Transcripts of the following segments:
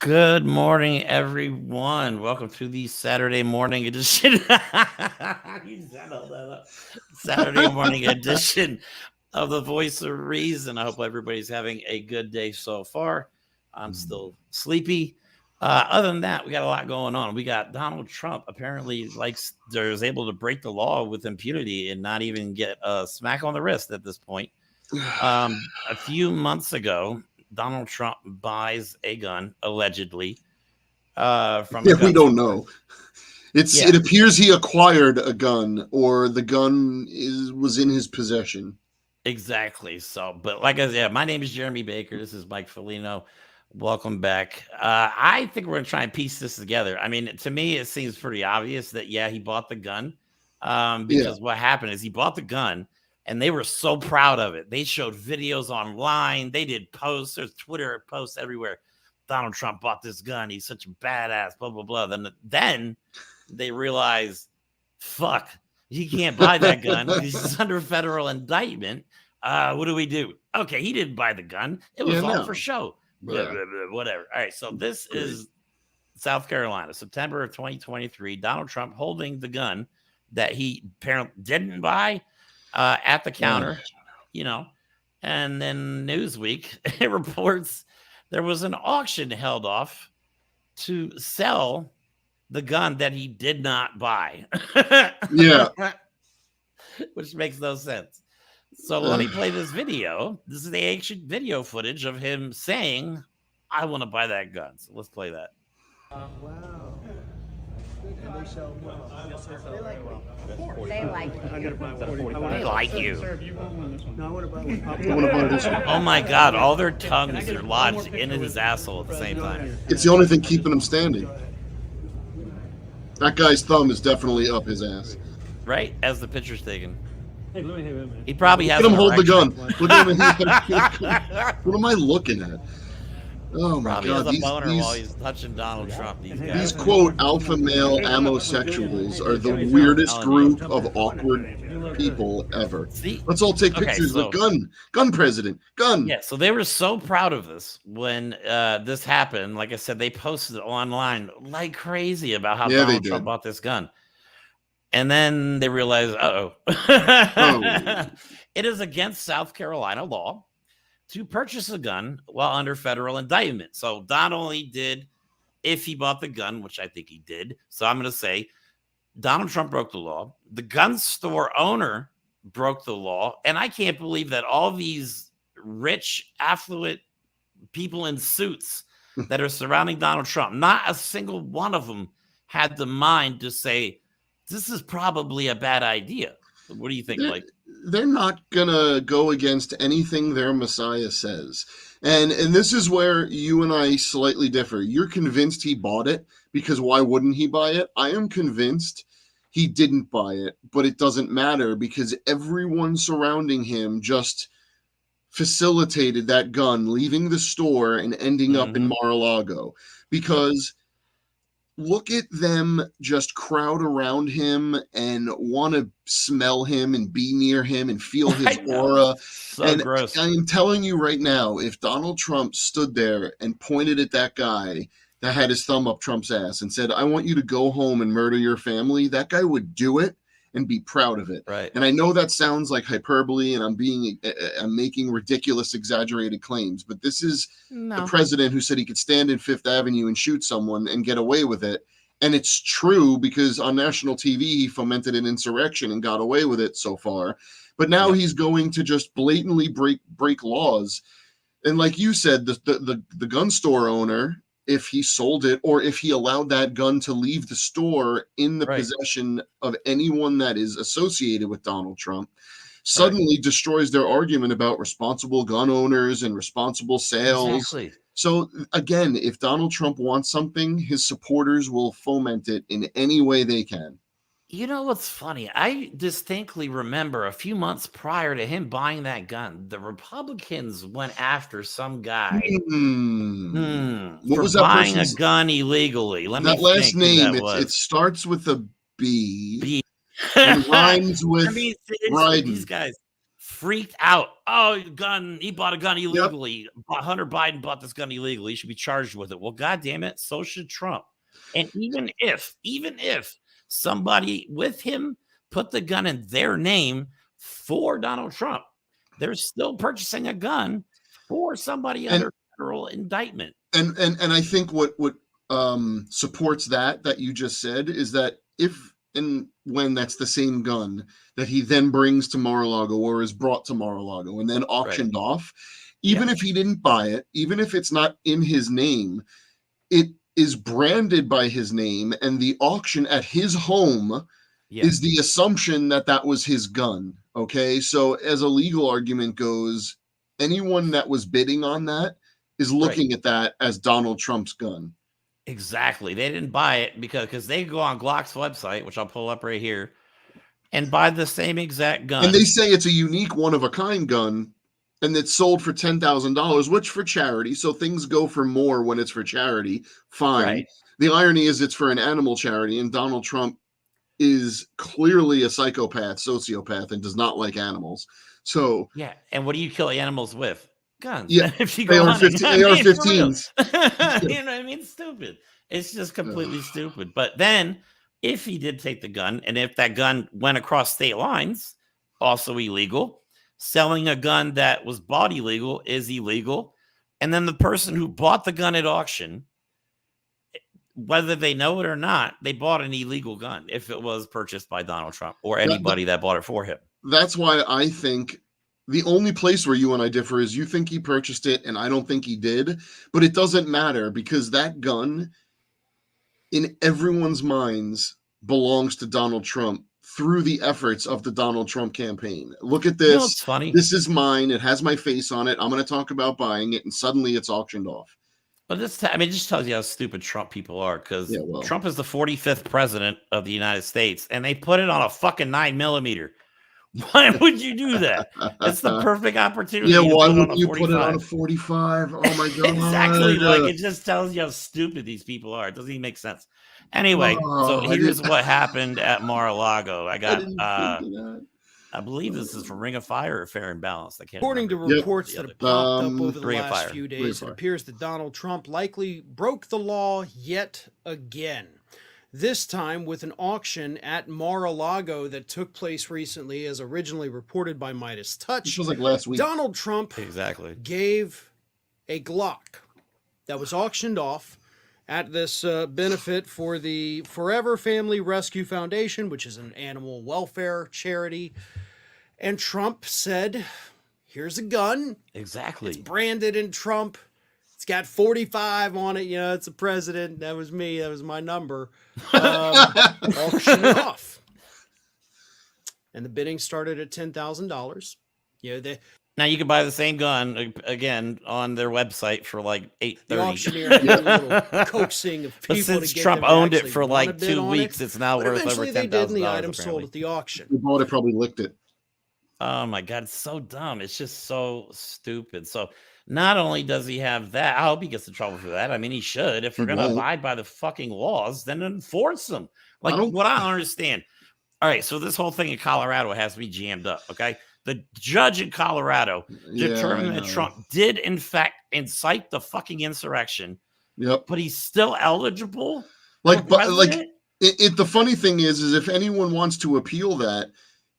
Good morning, everyone. Welcome to the Saturday morning edition. You set all that up. Saturday morning edition of the Voice of Reason. I hope everybody's having a good day so far. I'm still sleepy. Other than that, we got a lot going on. We got Donald Trump apparently is able to break the law with impunity and not even get a smack on the wrist at this point. A few months ago, Donald Trump buys a gun, allegedly, from a gun we don't store. know. It appears he acquired a gun, or the gun was in his possession. Exactly. So, but like I said, my name is Jeremy Baker. This is Mike Foligno. Welcome back. I think we're gonna try and piece this together. I mean, to me, it seems pretty obvious that he bought the gun. Because what happened is he bought the gun. And they were so proud of it. They showed videos online. They did posts. There's Twitter posts everywhere. Donald Trump bought this gun. He's such a badass, blah, blah, blah. Then they realized, fuck, he can't buy that gun. He's under federal indictment. What do we do? Okay, he didn't buy the gun. It was all for show. Whatever. All right, so this is South Carolina, September of 2023. Donald Trump holding the gun that he apparently didn't buy. At the counter, and then Newsweek, it reports there was an auction held off to sell the gun that he did not buy. Which makes no sense. So let me play this video. This is the ancient video footage of him saying, I want to buy that gun. So let's play that. Wow. And they sell well. They like you. They like you. They like you. No, I want to buy one. I want to buy this one. Oh my God, all their tongues are lodged in his asshole at the same time. It's the only thing keeping him standing. That guy's thumb is definitely up his ass. Right? As the picture's taken. Hey, let me have it, man. He probably has. Let him hold the gun. Look at him. What am I looking at? Oh my Probably God! has a boner while he's touching Donald Trump. These quote alpha male homosexuals are the weirdest group of awkward people ever. See? Let's all take pictures with gun president, gun. Yeah, so they were so proud of this when this happened. Like I said, they posted it online like crazy about how Donald Trump bought this gun. And then they realized, it is against South Carolina law to purchase a gun while under federal indictment. So not only did, if he bought the gun, which I think he did, so I'm going to say Donald Trump broke the law. The gun store owner broke the law. And I can't believe that all these rich, affluent people in suits that are surrounding Donald Trump, not a single one of them had the mind to say, this is probably a bad idea. What do you think, Mike? They're not gonna go against anything their Messiah says. And this is where you and I slightly differ. You're convinced he bought it because why wouldn't he buy it? I am convinced he didn't buy it, but it doesn't matter because everyone surrounding him just facilitated that gun leaving the store and ending up in Mar-A-Lago. Because look at them just crowd around him and want to smell him and be near him and feel his aura. So gross. I am telling you right now, if Donald Trump stood there and pointed at that guy that had his thumb up Trump's ass and said, I want you to go home and murder your family, that guy would do it and be proud of it. Right. And I know that sounds like hyperbole and I'm making ridiculous, exaggerated claims, but this is the president who said he could stand in Fifth Avenue and shoot someone and get away with it. And it's true because on national TV, he fomented an insurrection and got away with it so far. But now he's going to just blatantly break laws. And like you said, the gun store owner, if he sold it or if he allowed that gun to leave the store in the possession of anyone that is associated with Donald Trump, suddenly destroys their argument about responsible gun owners and responsible sales. Exactly. So again, if Donald Trump wants something, his supporters will foment it in any way they can. You know what's funny? I distinctly remember a few months prior to him buying that gun, the Republicans went after some guy What was for that buying a person's gun illegally. that last name? It starts with a B. And rhymes with These guys freaked out. Oh, gun! He bought a gun illegally. Hunter Biden bought this gun illegally. He should be charged with it. Well, God damn it, so should Trump. And even if somebody with him put the gun in their name for Donald Trump, they're still purchasing a gun for somebody under federal indictment. And I think what supports that you just said is that if and when that's the same gun that he then brings to Mar-A-Lago or is brought to Mar-A-Lago and then auctioned off, even if he didn't buy it, even if it's not in his name, it is branded by his name, and the auction at his home is the assumption that that was his gun. Okay, so as a legal argument goes, anyone that was bidding on that is looking at that as Donald Trump's gun. Exactly. They didn't buy it because they go on Glock's website, which I'll pull up right here, and buy the same exact gun. And they say it's a unique one-of-a-kind gun, and it's sold for $10,000, which for charity. So things go for more when it's for charity. Fine. Right. The irony is it's for an animal charity, and Donald Trump is clearly a psychopath, sociopath, and does not like animals. So yeah. And what do you kill animals with? Guns. Yeah, if you go AR-15s. You know what I mean? Stupid. It's just completely stupid. But then, if he did take the gun, and if that gun went across state lines, also illegal. Selling a gun that was bought illegal is illegal. And then the person who bought the gun at auction, whether they know it or not, they bought an illegal gun if it was purchased by Donald Trump or anybody that bought it for him. That's why I think the only place where you and I differ is you think he purchased it and I don't think he did, but it doesn't matter because that gun in everyone's minds belongs to Donald Trump through the efforts of the Donald Trump campaign. Look at this. You know, it's funny. This is mine. It has my face on it. I'm going to talk about buying it, and suddenly it's auctioned off. But this, I mean, it just tells you how stupid Trump people are because Trump is the 45th president of the United States, and they put it on a fucking 9mm. Why would you do that? It's the perfect opportunity. Yeah, why wouldn't you put it on a 45? Oh my god! Exactly. Like it just tells you how stupid these people are. It doesn't even make sense. Anyway, so here's what happened at Mar-a-Lago. I believe this is from Ring of Fire or Fair and Balanced. I can't. According to remember. reports that have popped up over the Ring of last Fire. few days, it appears that Donald Trump likely broke the law yet again. This time with an auction at Mar-a-Lago that took place recently, as originally reported by Midas Touch. This was like last week. Donald Trump gave a Glock that was auctioned off at this benefit for the Forever Family Rescue Foundation, which is an animal welfare charity. And Trump said, here's a gun. Exactly. It's branded in Trump. It's got 45 on it. You know, it's a president. That was me. That was my number. Auction it off. And the bidding started at $10,000. You know, now you can buy the same gun again on their website for like $830. The auctioneer did a little coaxing of people. But since to get Trump them to owned it actually for like 2 weeks, it's now but worth over eventually $10,000. they did, and the item apparently. sold at the auction. Who bought it probably licked it. Oh my God, it's so dumb. It's just so stupid. So not only does he have that, I hope he gets in trouble for that. I mean, he should. If we're going to abide by the fucking laws, then enforce them. Like what I don't understand. All right, so this whole thing in Colorado has me jammed up, okay? The judge in Colorado determined that Trump did, in fact, incite the fucking insurrection. Yep. But he's still eligible? The funny thing is if anyone wants to appeal that,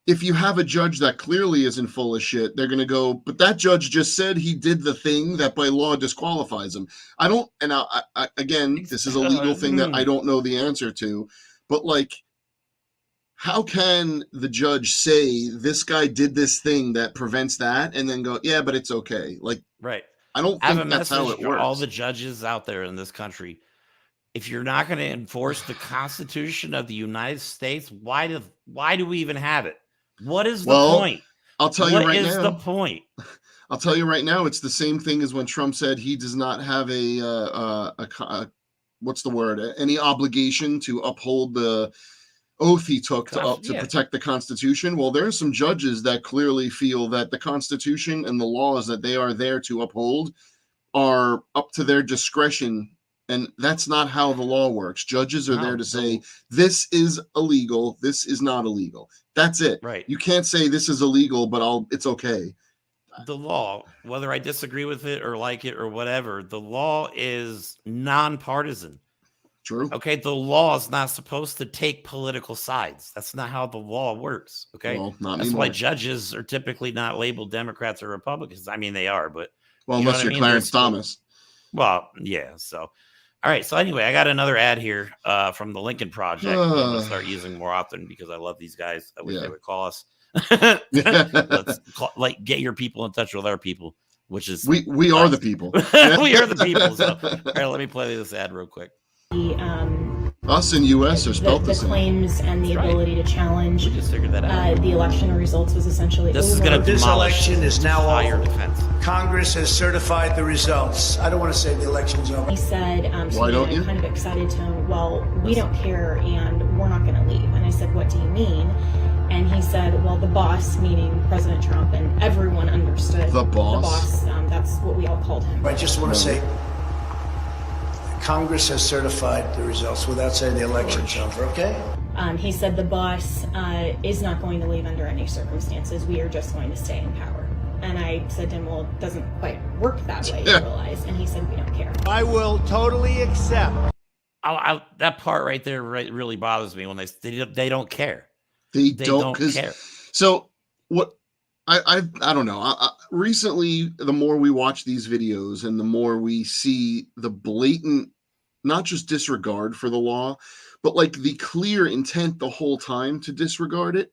if you have a judge that clearly isn't full of shit, they're going to go, but that judge just said he did the thing that by law disqualifies him. I don't, and again, this is a legal thing that I don't know the answer to, but like, how can the judge say this guy did this thing that prevents that and then go, yeah, but it's okay? Like, right. I don't think that's how it works. All the judges out there in this country, if you're not going to enforce the Constitution of the United States, why do we even have it? What is the point? I'll tell you right now. What is the point? I'll tell you right now. It's the same thing as when Trump said he does not have what's the word? Any obligation to uphold the oath he took to protect the Constitution. Well, there are some judges that clearly feel that the Constitution and the laws that they are there to uphold are up to their discretion And that's not how the law works. Judges are there to say, No. this is illegal, this is not illegal. That's it. Right. You can't say this is illegal, but it's okay. The law, whether I disagree with it or like it or whatever, the law is nonpartisan. True. Okay, the law is not supposed to take political sides. That's not how the law works. Okay, Well, not that's anymore. why judges are typically not labeled Democrats or Republicans. I mean, they are, but Well, you know unless what I you're mean? Clarence Thomas. Well, yeah. So, all right. So anyway, I got another ad here from the Lincoln Project. I'm going to start using more often because I love these guys. I wish they would call us. Let's get your people in touch with our people, which is we are the people. We are the people. So, all right, let me play this ad real quick. Us in U.S. are spelled the same. Claims and the ability to challenge We just figured that out. the election results was essentially This is over. going to This demolish election is now higher over. defense. Congress has certified the results. I don't want to say the election's over. He said, Why don't you? kind of excited tone, well, we don't care and we're not going to leave. And I said, what do you mean? And he said, well, the boss, meaning President Trump, and everyone understood. The boss? The boss, that's what we all called him. I just want to say Congress has certified the results without saying the election's over, okay? He said the boss is not going to leave under any circumstances. We are just going to stay in power. And I said to him, well, it doesn't quite work that way, you realize. And he said, we don't care. I will totally accept. That part right there really bothers me when they don't care. They don't care. So what? I don't know. Recently, the more we watch these videos and the more we see the blatant, not just disregard for the law, but like the clear intent the whole time to disregard it.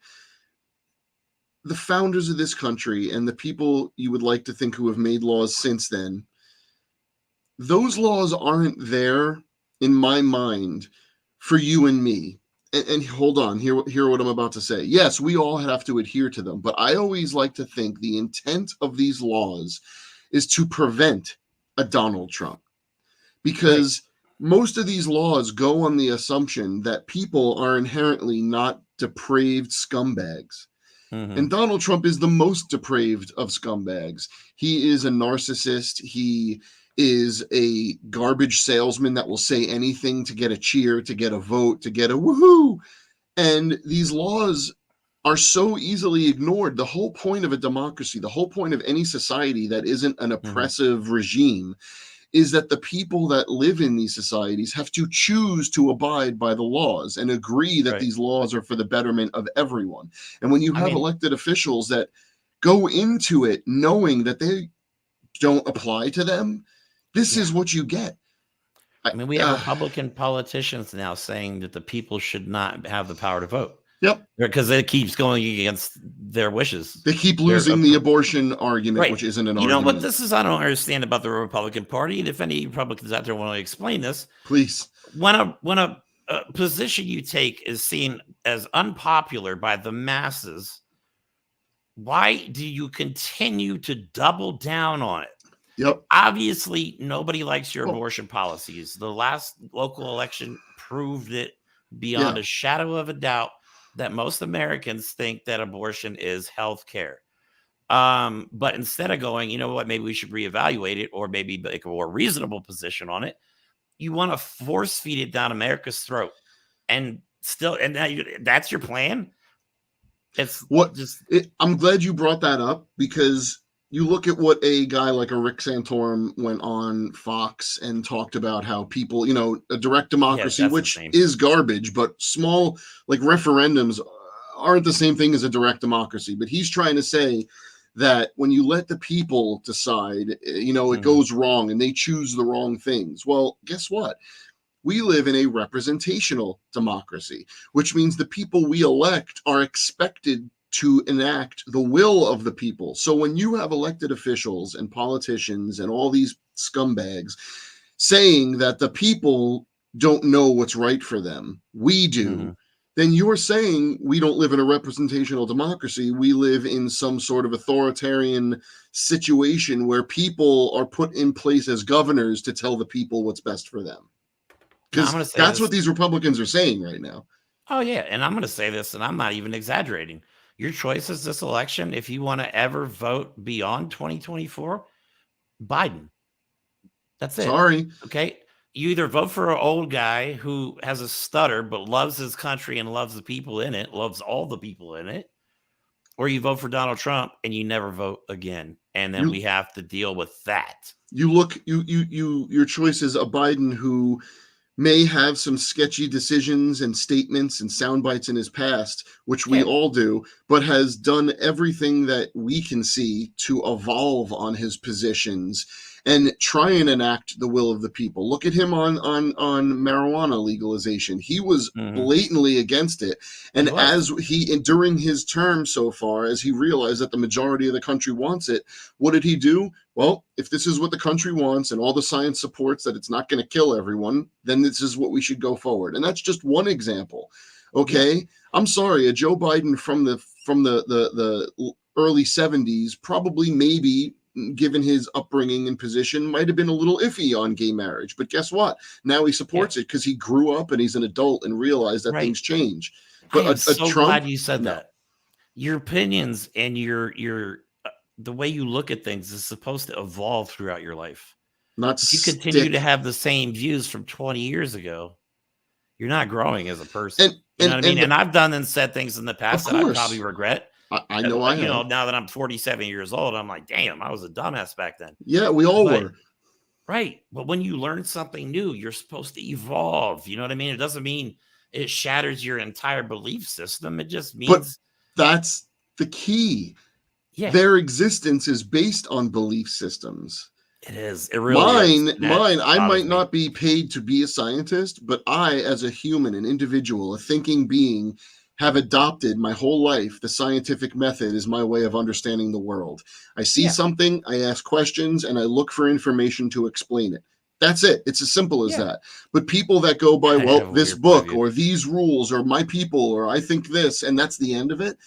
The founders of this country and the people you would like to think who have made laws since then, those laws aren't there in my mind for you and me. And hold on, hear what I'm about to say. Yes, we all have to adhere to them, but I always like to think the intent of these laws is to prevent a Donald Trump, because most of these laws go on the assumption that people are inherently not depraved scumbags. Mm-hmm. And Donald Trump is the most depraved of scumbags. He is a narcissist. He is a garbage salesman that will say anything to get a cheer, to get a vote, to get a woohoo. And these laws are so easily ignored. The whole point of a democracy, the whole point of any society that isn't an oppressive regime, is that the people that live in these societies have to choose to abide by the laws and agree that these laws are for the betterment of everyone. And when you have elected officials that go into it knowing that they don't apply to them, this is what you get. I mean, we have Republican politicians now saying that the people should not have the power to vote. Yep. Because it keeps going against their wishes. They keep losing the abortion argument, which isn't an argument. You know what this is? I don't understand about the Republican Party. And if any Republicans out there want to explain this, please. When a position you take is seen as unpopular by the masses, why do you continue to double down on it? Yep. Obviously, nobody likes your abortion policies. The last local election proved it beyond a shadow of a doubt that most Americans think that abortion is health care. But instead of going, you know what, maybe we should reevaluate it, or maybe make a more reasonable position on it, you want to force feed it down America's throat. And that's your plan? I'm glad you brought that up, because you look at what a guy like a Rick Santorum went on Fox and talked about how people, a direct democracy, which is garbage, but small like referendums aren't the same thing as a direct democracy. But he's trying to say that when you let the people decide, it goes wrong and they choose the wrong things. Well, guess what? We live in a representational democracy, which means the people we elect are expected to enact the will of the people. So when you have elected officials and politicians and all these scumbags saying that the people don't know what's right for them, we do, then you're saying we don't live in a representational democracy. We live in some sort of authoritarian situation where people are put in place as governors to tell the people what's best for them. Because that's what these Republicans are saying right now. Oh, yeah. And I'm going to say this, and I'm not even exaggerating. Your choices this election, if you want to ever vote beyond 2024, Biden. That's it. Sorry. Okay. you either vote for an old guy who has a stutter but loves his country and loves the people in it, loves all the people in it, or you vote for Donald Trump and you never vote again. And then we have to deal with that. Your choice is a Biden who may have some sketchy decisions and statements and sound bites in his past, which we all do, but has done everything that we can see to evolve on his positions and try and enact the will of the people. Look at him on marijuana legalization. He was blatantly against it. And as during his term so far, as he realized that the majority of the country wants it, what did he do? Well, if this is what the country wants and all the science supports that it's not going to kill everyone, then this is what we should go forward. And that's just one example. Okay. Yeah. I'm sorry. A Joe Biden from the early 70s, probably maybe, given his upbringing and position, might have been a little iffy on gay marriage. But guess what? Now he supports it because he grew up and he's an adult and realized that things change. But I'm so glad you said that. Your opinions and your the way you look at things is supposed to evolve throughout your life. If you continue to have the same views from 20 years ago, you're not growing as a person. You know what I mean? And I've done and said things in the past that I probably regret. I know I have. You know, now that I'm 47 years old, I'm like, damn, I was a dumbass back then. Yeah, we all were. Right. But when you learn something new, you're supposed to evolve. You know what I mean? It doesn't mean it shatters your entire belief system. It just means. But that's the key. Yeah. Their existence is based on belief systems. It is. It really is. Mine. I might not be paid to be a scientist, but I, as a human, an individual, a thinking being, have adopted my whole life. The scientific method is my way of understanding the world. I see something, I ask questions, and I look for information to explain it. That's it. It's as simple as that. But people that go by, well, this book or these rules or my people or I think this, and that's the end of it.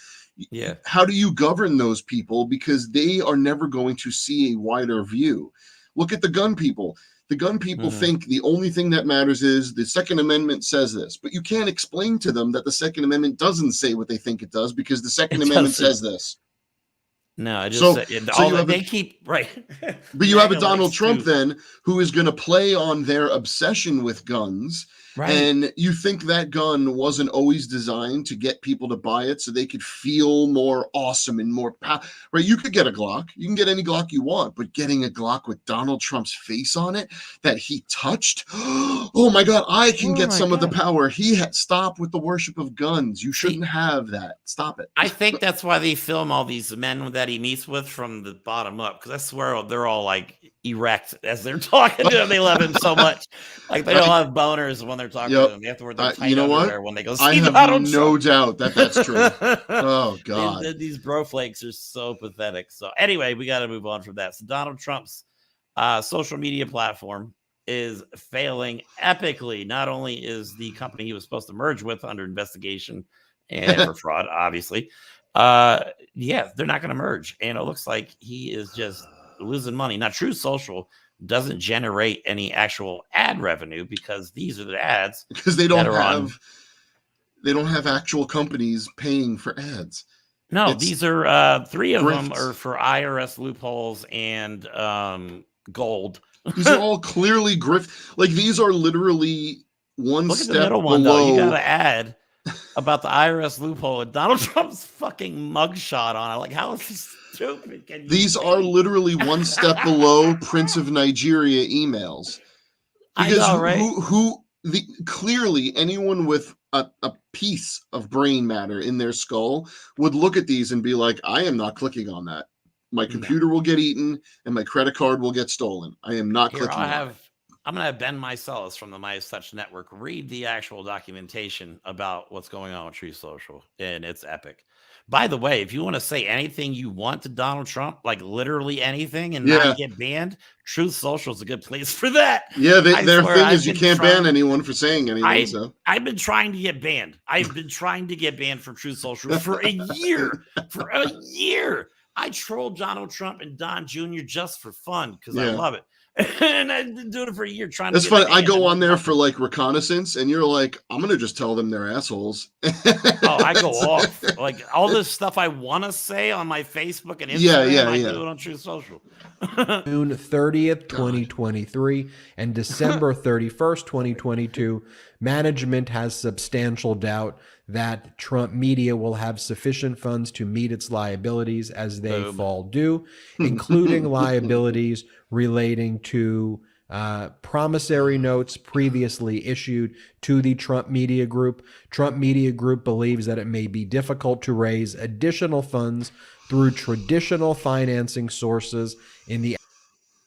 Yeah. How do you govern those people? Because they are never going to see a wider view. Look at the gun people. The gun people think the only thing that matters is the Second Amendment says this, but you can't explain to them that the Second Amendment doesn't say what they think it does because the Second Amendment says this. No, I just they keep right. But you have a Donald Trump then who is going to play on their obsession with guns. Right. And you think that gun wasn't always designed to get people to buy it so they could feel more awesome and more right? You could get a Glock. You can get any Glock you want, but getting a Glock with Donald Trump's face on it that he touched, oh my God, I can get some of the power. Stop with the worship of guns. You shouldn't have that. Stop it. I think that's why they film all these men that he meets with from the bottom up, because I swear they're all like erect as they're talking to him. They love him so much. Like they don't have boners when they're talking to him. They have to wear their tight underwear when they go see I have Donald no Trump. doubt that that's true. Oh God. These bro flakes are so pathetic. So anyway, we got to move on from that. So Donald Trump's social media platform is failing epically. Not only is the company he was supposed to merge with under investigation and for fraud, obviously. They're not going to merge. And it looks like he is just losing money. Now, True Social doesn't generate any actual ad revenue because these are the ads because they don't have actual companies paying for ads. No, these are three of them are for IRS loopholes and gold. These are all clearly grift. Like these are literally one Look step at the middle below. One though. You got an ad about the IRS loophole and Donald Trump's fucking mugshot on it. Like, how is this stupid? These are literally one step below Prince of Nigeria emails. Because I know, right? Clearly anyone with a piece of brain matter in their skull would look at these and be like, I am not clicking on that. My computer will get eaten and my credit card will get stolen. I am not clicking on it. I'm going to have Ben Mycelis from the Midas Touch Network read the actual documentation about what's going on with True Social, and it's epic. By the way, if you want to say anything you want to Donald Trump, like literally anything, and not get banned, Truth Social is a good place for that. Yeah, their thing is you can't ban anyone for saying anything. I've been trying to get banned. I've been trying to get banned from Truth Social for a year. For a year. I trolled Donald Trump and Don Jr. just for fun because I love it. And I've been doing it for a year trying That's to get funny. I go on there for nothing. like reconnaissance, and you're like, I'm gonna just tell them they're assholes. Oh, I go off. Like all this stuff I want to say on my Facebook and Instagram, Yeah, I yeah. do it on True Social. June 30th, 2023 and December 31st, 2022, management has substantial doubt that Trump media will have sufficient funds to meet its liabilities as they fall due, including liabilities relating to promissory notes previously issued to the Trump Media Group. Trump Media Group believes that it may be difficult to raise additional funds through traditional financing sources in the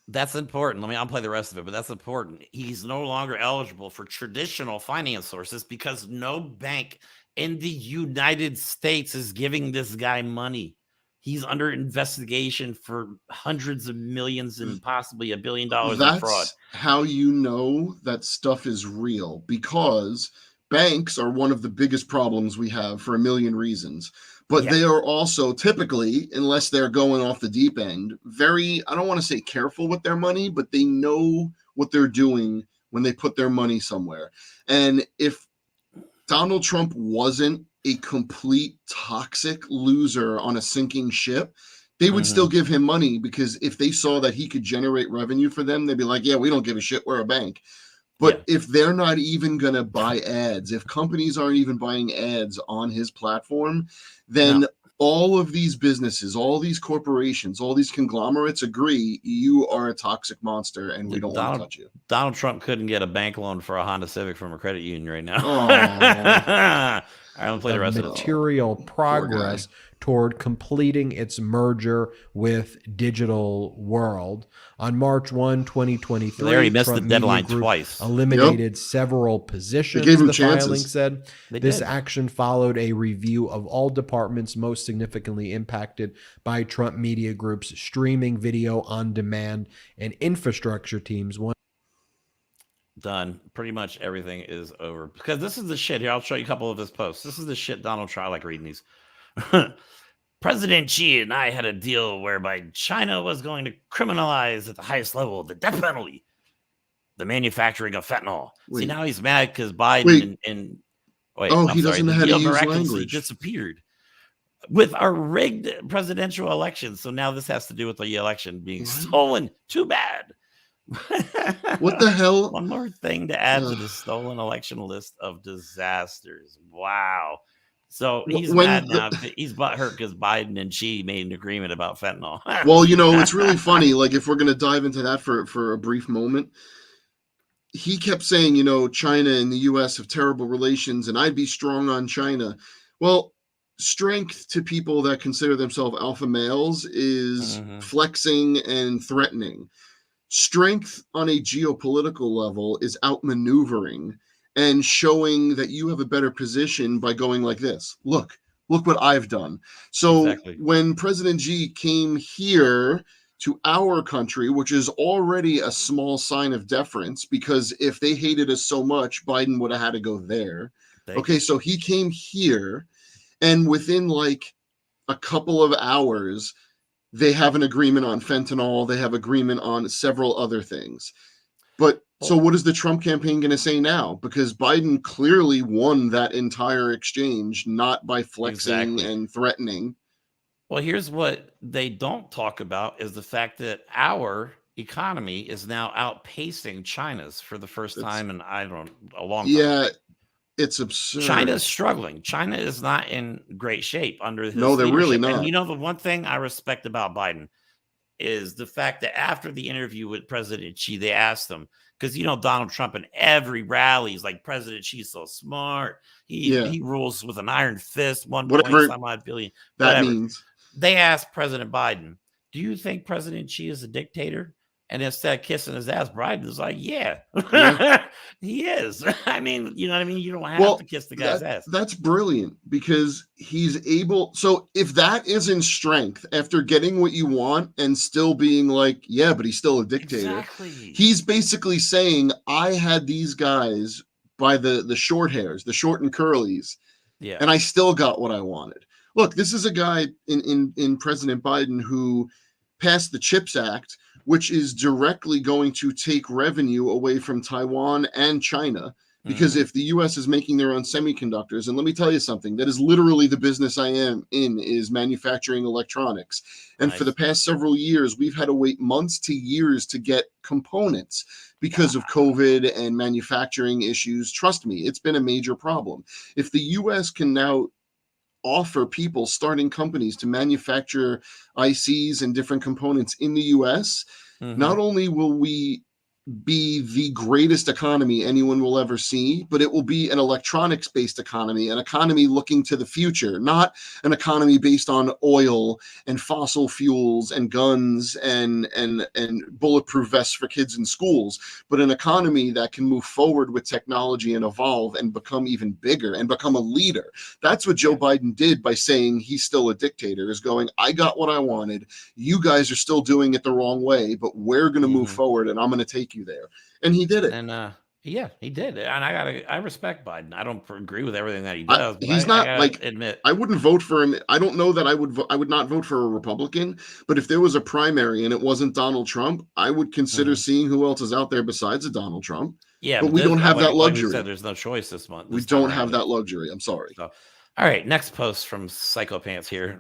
That's important. I'll play the rest of it, but that's important. He's no longer eligible for traditional finance sources because no bank in the United States is giving this guy money. He's under investigation for hundreds of millions and possibly $1 billion in fraud. That's how you know that stuff is real, because banks are one of the biggest problems we have for a million reasons. But they are also typically, unless they're going off the deep end, very, I don't want to say careful with their money, but they know what they're doing when they put their money somewhere. And if Donald Trump wasn't a complete toxic loser on a sinking ship, they would still give him money, because if they saw that he could generate revenue for them, they'd be like, yeah, we don't give a shit, we're a bank. But if they're not even going to buy ads, if companies aren't even buying ads on his platform, then all of these businesses, all these corporations, all these conglomerates agree you are a toxic monster and we don't want to touch you. Donald Trump couldn't get a bank loan for a Honda Civic from a credit union right now. I don't play the rest of it. Material progress toward completing its merger with Digital World. On March 1, 2023, they already missed Trump the deadline Media Group twice. Eliminated several positions, gave him the filing chances. said. This action followed a review of all departments most significantly impacted by Trump Media Group's streaming, video on demand, and infrastructure teams. Done. Pretty much everything is over. Because this is the shit. Here, I'll show you a couple of his posts. This is the shit Donald Trump. I like reading these. President Xi and I had a deal whereby China was going to criminalize at the highest level the death penalty, the manufacturing of fentanyl. See, now he's mad because Biden and he doesn't know how to use language. Disappeared with our rigged presidential election. So now this has to do with the election being stolen. Too bad. What the hell? One more thing to add to the stolen election list of disasters. Wow. So he's mad now. He's butthurt because Biden and Xi made an agreement about fentanyl. Well, it's really funny. Like, if we're going to dive into that for a brief moment, he kept saying, China and the U.S. have terrible relations, and I'd be strong on China. Well, strength to people that consider themselves alpha males is flexing and threatening. Strength on a geopolitical level is outmaneuvering and showing that you have a better position by going like this. Look what I've done. So when President Xi came here to our country, which is already a small sign of deference, because if they hated us so much, Biden would have had to go there. So he came here, and within like a couple of hours, they have an agreement on fentanyl. They have agreement on several other things. But so what is the Trump campaign going to say now? Because Biden clearly won that entire exchange, not by flexing and threatening. Well, here's what they don't talk about is the fact that our economy is now outpacing China's for the first time in, a long time. Yeah, it's absurd. China's struggling. China is not in great shape under his No, they're leadership. really not. And the one thing I respect about Biden is the fact that after the interview with President Xi, they asked him, because Donald Trump in every rally is like, President Xi's so smart. He rules with an iron fist, 1.5 billion. That means. They asked President Biden, do you think President Xi is a dictator? And instead of kissing his ass, Biden was like, yeah. He is. I mean, you know what I mean? You don't have to kiss the guy's ass. That's brilliant, because he's able. So if that isn't strength after getting what you want and still being like, yeah, but he's still a dictator. Exactly. He's basically saying, I had these guys by the short hairs, the short and curlies. Yeah. And I still got what I wanted. Look, this is a guy in President Biden who passed the CHIPS Act, which is directly going to take revenue away from Taiwan and China. Because if the US is making their own semiconductors, and let me tell you something, that is literally the business I am in, is manufacturing electronics. And for the past several years, we've had to wait months to years to get components because of COVID and manufacturing issues. Trust me, it's been a major problem. If the US can now offer people starting companies to manufacture ICs and different components in the US, not only will we be the greatest economy anyone will ever see, but it will be an electronics based economy, an economy looking to the future, not an economy based on oil and fossil fuels and guns and bulletproof vests for kids in schools, but an economy that can move forward with technology and evolve and become even bigger and become a leader. That's what Joe Biden did by saying he's still a dictator, is going, I got what I wanted. You guys are still doing it the wrong way, but we're going to move forward and I'm going to take you there. And he did it. And yeah, he did. And I respect Biden. I don't agree with everything that he does. But he's not, I like, admit, I wouldn't vote for him. I don't know that I would not vote for a Republican, but if there was a primary and it wasn't Donald Trump, I would consider seeing who else is out there besides a Donald Trump. Yeah, but we don't have that luxury. Like we said, there's no choice this month. We don't have that luxury. I'm sorry. So, all right, next post from Psychopants here.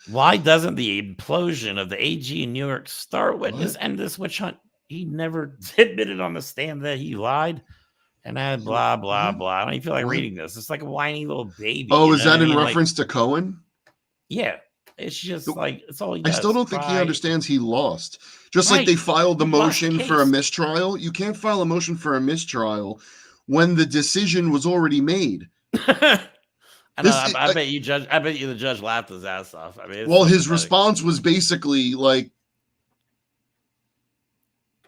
Why doesn't the implosion of the AG in New York star witness end this witch hunt? He never admitted on the stand that he lied, and that blah blah blah. I don't even feel like reading this. It's like a whiny little baby. Oh, is that in reference to Cohen? Yeah, it's just like it's all he does. I still don't think he understands he lost. Just like they filed the motion for a mistrial. You can't file a motion for a mistrial when the decision was already made. I bet you the judge laughed his ass off. I mean, well, his response was basically like,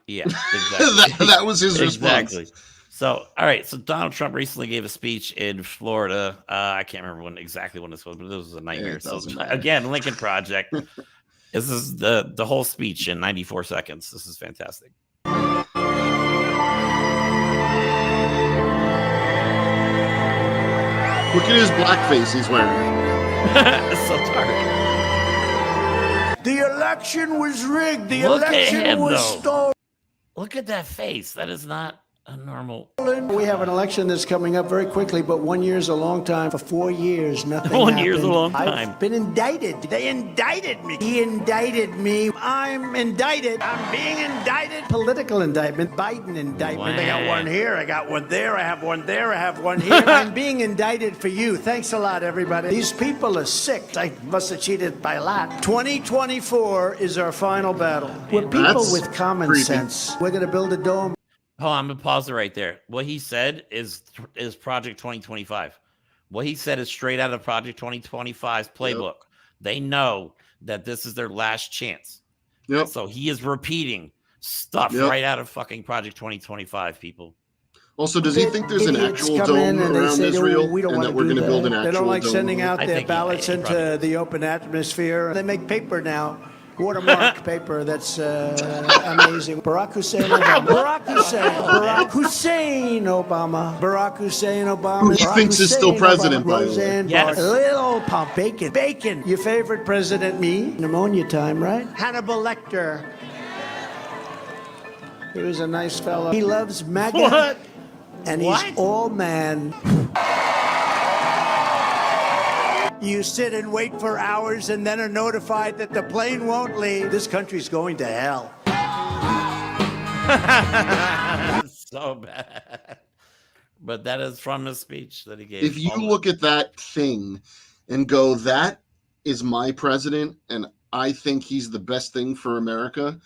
yeah, exactly. that was his response. Exactly. So, all right. So Donald Trump recently gave a speech in Florida. I can't remember exactly when this was, but this was a nightmare. So again, Lincoln Project. This is the whole speech in 94 seconds. This is fantastic. Look at his blackface he's wearing. It's so dark. The election was rigged. The election was stolen. Look at that face. That is not a normal. We have an election that's coming up very quickly, but 1 year is a long time. For 4 years, nothing happened. 1 year is a long time. I've been indicted. They indicted me. He indicted me. I'm indicted. I'm being indicted. Political indictment. Biden indictment. Wow. I got one here. I got one there. I have one there. I have one here. I'm being indicted for you. Thanks a lot, everybody. These people are sick. I must have cheated by a lot. 2024 is our final battle. We're people with common sense. We're going to build a dome. Oh, I'm gonna pause it right there. What he said is Project 2025. What he said is straight out of Project 2025's playbook. Yep. They know that this is their last chance. Yep. So he is repeating stuff right out of fucking Project 2025, people. Also, does he think there's an actual dome around Israel and that we're going to build an actual dome? They don't like sending out their ballots into the open atmosphere. They make paper now. Watermark paper that's amazing. Barack Hussein Obama. Barack Hussein Obama. Barack Hussein Obama. Who he thinks is still president, by the way. Yes. Little pump. Bacon. Your favorite president, me? Pneumonia time, right? Hannibal Lecter. He was a nice fellow. He loves MAGA. What? And he's all man. You sit and wait for hours and then are notified that the plane won't leave. This country's going to hell. So bad. But that is from his speech that he gave. If you look at that thing and go, that is my president, and I think he's the best thing for America,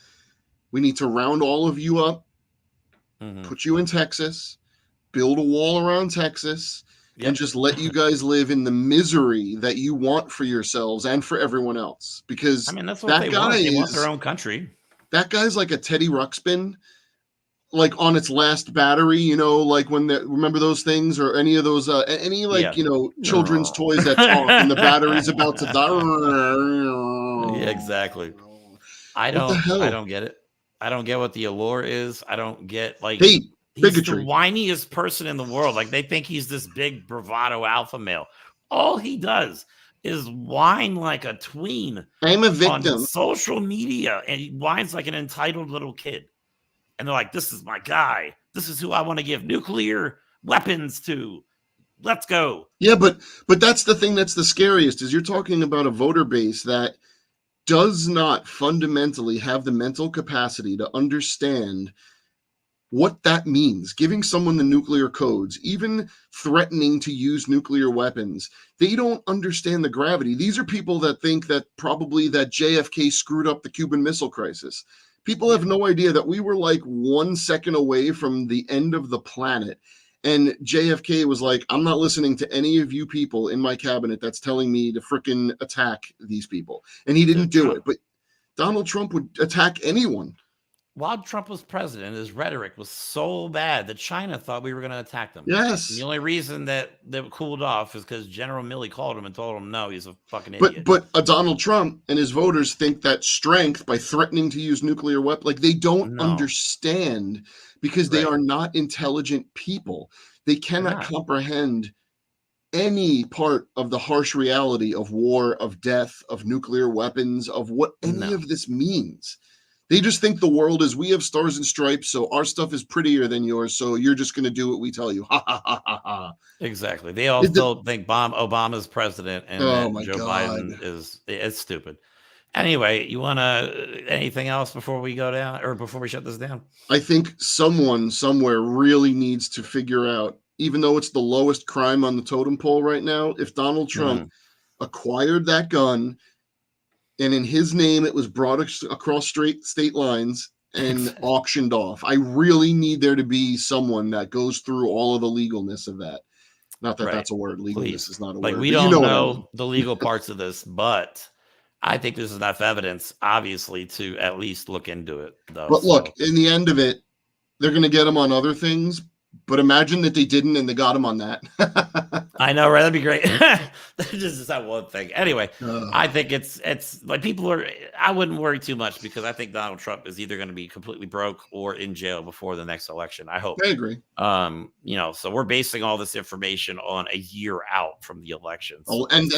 we need to round all of you up, put you in Texas, build a wall around Texas, and just let you guys live in the misery that you want for yourselves and for everyone else. Because I mean, that's what they want. They want their own country. That guy's like a Teddy Ruxpin, like on its last battery, you know, like when remember those things or any of those, you know, children's toys that talk and the battery's about to die. Yeah, exactly. I don't get it. I don't get what the allure is. I don't get hate. He's the whiniest person in the world. Like they think he's this big bravado alpha male. All he does is whine like a tween I'm a on victim. social media, and he whines like an entitled little kid. And they're like, this is my guy. This is who I want to give nuclear weapons to. Let's go. Yeah, but that's the thing that's the scariest, is you're talking about a voter base that does not fundamentally have the mental capacity to understand what that means. Giving someone the nuclear codes, even threatening to use nuclear weapons, they don't understand the gravity. These are people that think that probably that JFK screwed up the Cuban Missile Crisis. People have no idea that we were like 1 second away from the end of the planet. And JFK was like, I'm not listening to any of you people in my cabinet that's telling me to frickin' attack these people. And he didn't do it. But Donald Trump would attack anyone. While Trump was president, his rhetoric was so bad that China thought we were going to attack them. Yes. And the only reason that cooled off is because General Milley called him and told him, no, he's a fucking idiot. But Donald Trump and his voters think that strength by threatening to use nuclear weapons, like they don't understand, because they are not intelligent people. They cannot comprehend any part of the harsh reality of war, of death, of nuclear weapons, of what any of this means. They just think the world is, we have stars and stripes, so our stuff is prettier than yours, so you're just going to do what we tell you. Ha, ha, ha, ha, ha. Exactly. They all still think Obama's president and Joe Biden is stupid. Anyway, you want to anything else before we go down, or before we shut this down? I think someone somewhere really needs to figure out, even though it's the lowest crime on the totem pole right now, if Donald Trump acquired that gun, and in his name, it was brought across state lines and auctioned off. I really need there to be someone that goes through all of the legalness of that. Not that that's a word. Legalness is not a word. We don't know the legal parts of this, but I think there's enough evidence, obviously, to at least look into it, though. But look, in the end of it, they're going to get him on other things. But imagine that they didn't and they got him on that. I know, right? That'd be great. Just that one thing. Anyway, I think it's like I wouldn't worry too much, because I think Donald Trump is either going to be completely broke or in jail before the next election. I hope. I agree. So we're basing all this information on a year out from the election. So and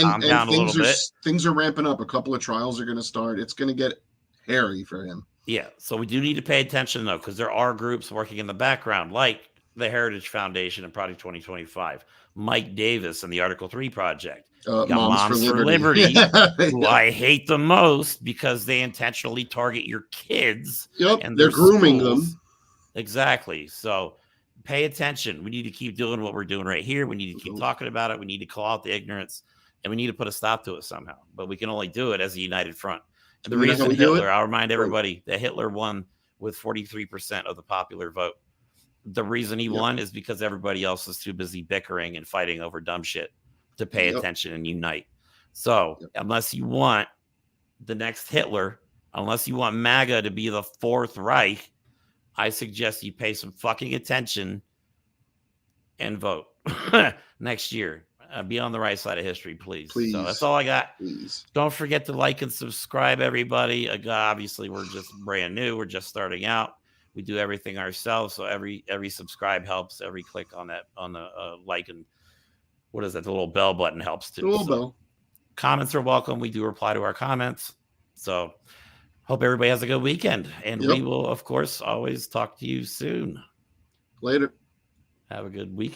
things are ramping up. A couple of trials are going to start. It's going to get hairy for him. Yeah. So we do need to pay attention, though, because there are groups working in the background, like the Heritage Foundation and Project 2025, Mike Davis and the Article 3 Project, Moms for Liberty, who I hate the most because they intentionally target your kids. And they're grooming them. Exactly. So pay attention. We need to keep doing what we're doing right here. We need to keep talking about it. We need to call out the ignorance, and we need to put a stop to it somehow. But we can only do it as a united front. And the reason Hitler, I'll remind everybody that Hitler won with 43% of the popular vote. The reason he won is because everybody else is too busy bickering and fighting over dumb shit to pay attention and unite. So unless you want the next Hitler, unless you want MAGA to be the Fourth Reich, I suggest you pay some fucking attention and vote next year. Be on the right side of history, please. So that's all I got. Please. Don't forget to like and subscribe, everybody. Obviously, we're just brand new. We're just starting out. We do everything ourselves, so every subscribe helps. Every click on that, on the like, and what is that? The little bell button helps too. The little bell. Comments are welcome. We do reply to our comments. So hope everybody has a good weekend, and we will, of course, always talk to you soon. Later. Have a good weekend.